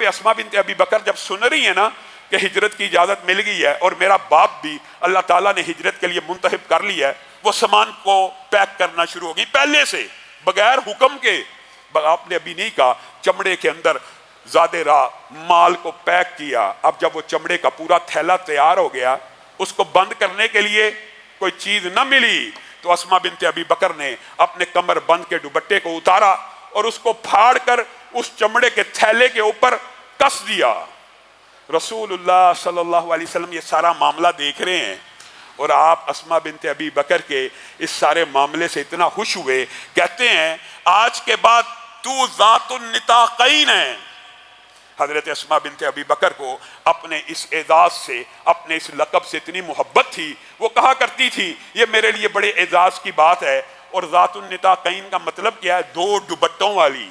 पे अस्मा बिनते अबी बकर जब सुन रही है ना कि हिजरत की इजाज़त मिल गई है और मेरा बाप भी अल्लाह ताला ने हिजरत के लिए मुंतखब कर लिया है, वो सामान को पैक करना शुरू हो गई पहले से, बगैर हुक्म के। आपने अभी नहीं कहा, चमड़े के अंदर ज़ादे राह माल को पैक किया। अब जब वो चमड़े का पूरा थैला तैयार हो गया, उसको बंद करने के लिए कोई चीज़ न मिली, तो अस्मा बिनते अबी बकर ने अपने कमर बंद के दुपट्टे को उतारा और उसको फाड़ कर उस चमड़े के थैले के ऊपर कस दिया। रसूलुल्लाह सल्लल्लाहु अलैहि वसल्लम ये सारा मामला देख रहे हैं और आप अस्मा बिनते अबी बकर के इस सारे मामले से इतना खुश हुए, कहते हैं आज के बाद तू ज़ातुन निताक़ैन है। हजरत अस्मा बिनते अबी बकर को अपने इस एजाज़ से, अपने इस लक़ब से इतनी मोहब्बत थी, वो कहा करती थी ये मेरे लिए बड़े एजाज़ की बात है। और ज़ातुन निताक़ैन का मतलब क्या है? दो दुपट्टों वाली।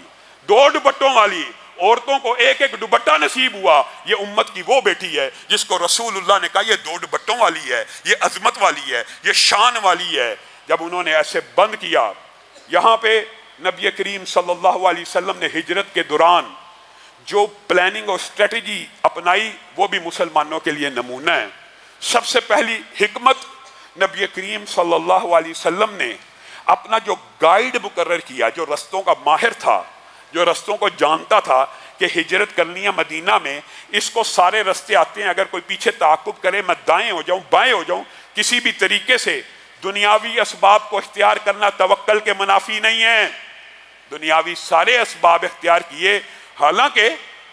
दो दुपट्टों वाली औरतों को एक एक दुपट्टा नसीब हुआ। ये उम्मत की वो बेटी है जिसको रसूलुल्लाह ने कहा ये दो दुपट्टों वाली है, ये अजमत वाली है, ये शान वाली है। जब उन्होंने ऐसे बंद किया, यहाँ पे नबी करीम सल्लल्लाहु अलैहि वसल्लम ने हिजरत के दौरान जो प्लानिंग और स्ट्रेटजी अपनाई वो भी मुसलमानों के लिए नमूना है। सबसे पहली हिकमत, नबी करीम सल्लल्लाहु अलैहि वसल्लम ने अपना जो गाइड मुकर्रर किया, जो रस्तों का माहिर था, जो रस्तों को जानता था कि हिजरत करनी है मदीना में, इसको सारे रस्ते आते हैं, अगर कोई पीछे ताक़ुब करे मैं दाएं हो जाऊं बाएं हो जाऊं, किसी भी तरीके से दुनियावी असबाब को इख्तियार करना तवक्कल के मुनाफी नहीं है। दुनियावी सारे असबाब इख्तियार किए, हालांकि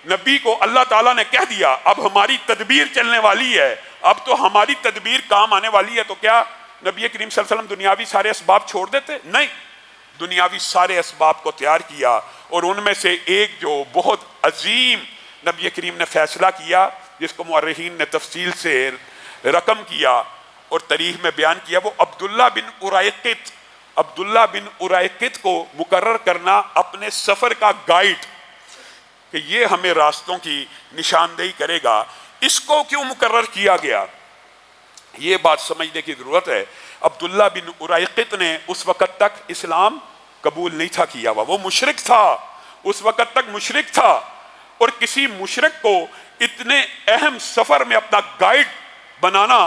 नबी को अल्लाह ताला ने कह दिया अब हमारी तदबीर चलने वाली है, अब तो हमारी तदबीर काम आने वाली है। तो क्या नबी करीम सल्लल्लाहु अलैहि वसल्लम दुनियावी सारे असबाब छोड़ देते? नहीं, दुनियावी सारे असबाब को तैयार किया और उनमें से एक जो बहुत अजीम नबी करीम ने फैसला किया, जिसको मुअर्रिखीन ने तफसील से रकम किया और तारीख में बयान किया, वो अब्दुल्ला बिन उरैक़ित, अब्दुल्ला बिन उरैक़ित को मुकर्रर करना अपने सफ़र का गाइड, कि ये हमें रास्तों की निशानदेही करेगा। इसको क्यों मुकर्रर किया गया, ये बात समझने की ज़रूरत है। अब्दुल्ला बिन उरैक़ित ने उस वक़्त तक इस्लाम कबूल नहीं था किया हुआ, वो मुशरिक था, उस वक़्त तक मुशरिक था। और किसी मुशरिक को इतने अहम सफ़र में अपना गाइड बनाना,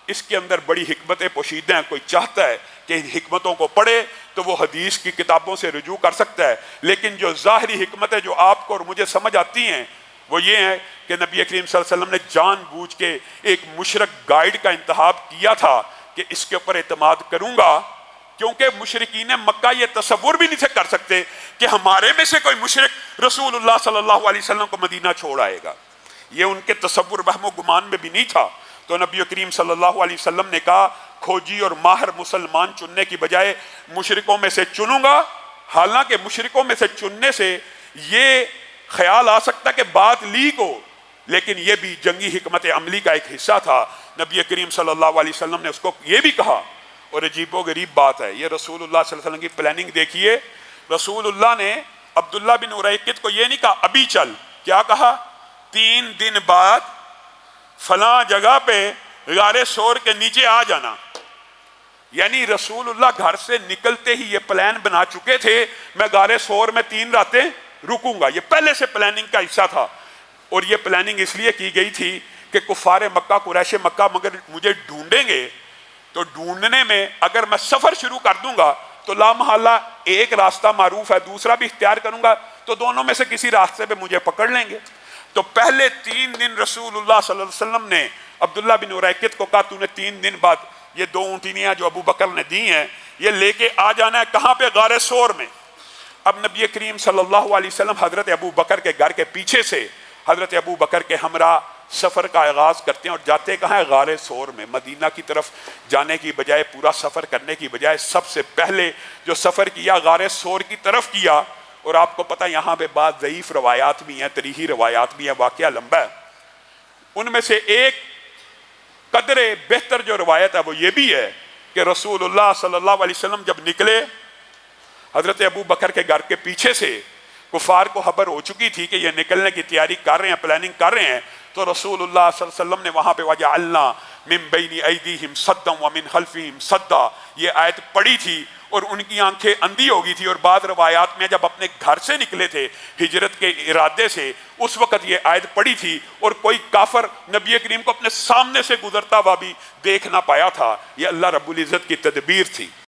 इसके अंदर बड़ी हिकमतें पोशीदा हैं। कोई चाहता है कि इन हिकमतों को पढ़े तो वो हदीस की किताबों से रुजू कर सकता है, लेकिन जो ज़ाहिरी हिकमतें जो आपको और मुझे समझ आती हैं वो ये है कि नबी करीम सल्लल्लाहु अलैहि वसल्लम ने जानबूझ के एक मुशरिक गाइड का इंतखाब किया था कि इसके ऊपर एतमाद करूँगा, क्योंकि मुशरिकीन मक्का ये तसव्वुर भी नहीं थे कर सकते कि हमारे में से कोई मुशरिक रसूलुल्लाह सल्लल्लाहु अलैहि वसल्लम को मदीना छोड़ आएगा। ये उनके तसव्वुर वहमो गुमान में भी नहीं था। तो नबी करीम सल्लल्लाहु अलैहि वसल्लम ने कहा खोजी और माहिर मुसलमान चुनने की बजाय मुशरिकों में से चुनूंगा। हालांकि मुशरिकों में से चुनने से ये ख्याल आ सकता कि बात लीक हो, लेकिन यह भी जंगी हिकमत अमली का एक हिस्सा था। नबी करीम सल्लल्लाहु अलैहि वसल्लम ने उसको ये भी कहा, और अजीबो गरीब बात है, ये रसूलुल्लाह सल्लल्लाहु अलैहि वसल्लम की प्लानिंग देखिए। रसूलुल्लाह ने अब्दुल्ला बिन उरैक़ित को ये नहीं कहा अभी चल, क्या कहा 3 दिन बाद फलां जगह पे गारे सोर के नीचे आ जाना। यानी रसूलुल्लाह घर से निकलते ही ये प्लान बना चुके थे, मैं गारे सोर में 3 रातें रुकूंगा। ये पहले से प्लानिंग का हिस्सा था। और ये प्लानिंग इसलिए की गई थी कि कुफारे मक्का, कुरैश मक्का मगर मुझे ढूंढेंगे, तो ढूंढने में अगर मैं सफर शुरू कर दूंगा तो लामहल्ला एक रास्ता मारूफ है, दूसरा भी इख्तियार करूंगा तो दोनों में से किसी रास्ते पे मुझे पकड़ लेंगे। तो पहले 3 दिन रसूलुल्लाह सल्लल्लाहु अलैहि वसल्लम ने अब्दुल्ला बिन उरैक़ित को कहा तूने 3 दिन बाद ये 2 ऊँटनियाँ जो अबू बकर ने दी हैं ये लेके आ जाना है। कहाँ पे? गारे सोर में। अब नबी करीम सल्लल्लाहु अलैहि वसल्लम हजरत अबू बकर के घर के पीछे से हजरत अबू बकर के हमरा सफ़र का आगाज़ करते हैं और जाते कहाँ है? गारे सोर में। मदीना की तरफ जाने की बजाय, पूरा सफ़र करने की बजाय सबसे पहले जो सफ़र किया गारे सोर की तरफ किया। और आपको पता है यहाँ पे बाद ज़ईफ़ रवायात भी हैं, तरीही रवायात भी हैं, वाक़या लंबा है। उनमें से एक कदरे बेहतर जो रवायत है वो ये भी है कि रसूलुल्लाह सल्लल्लाहु अलैहि वसल्लम जब निकले हजरत अबू बकर के घर के पीछे से, कुफार को खबर हो चुकी थी कि ये निकलने की तैयारी कर रहे हैं, प्लानिंग कर रहे हैं। तो रसूलुल्लाह सल्लल्लाहु अलैहि वसल्लम ने वहाँ पे वजअलना मिन बैनि ऐदीहिम सद्दन व मिन खल्फिहिम सद्दा, ये आयत पढ़ी थी اور ان کی آنکھیں اندھی ہو گئی تھی، اور بعض روایات میں جب اپنے گھر سے نکلے تھے ہجرت کے ارادے سے، اس وقت یہ آیت پڑی تھی، اور کوئی کافر نبی کریم کو اپنے سامنے سے گزرتا ہوا بھی دیکھ نہ پایا تھا۔ یہ اللہ رب العزت کی تدبیر تھی۔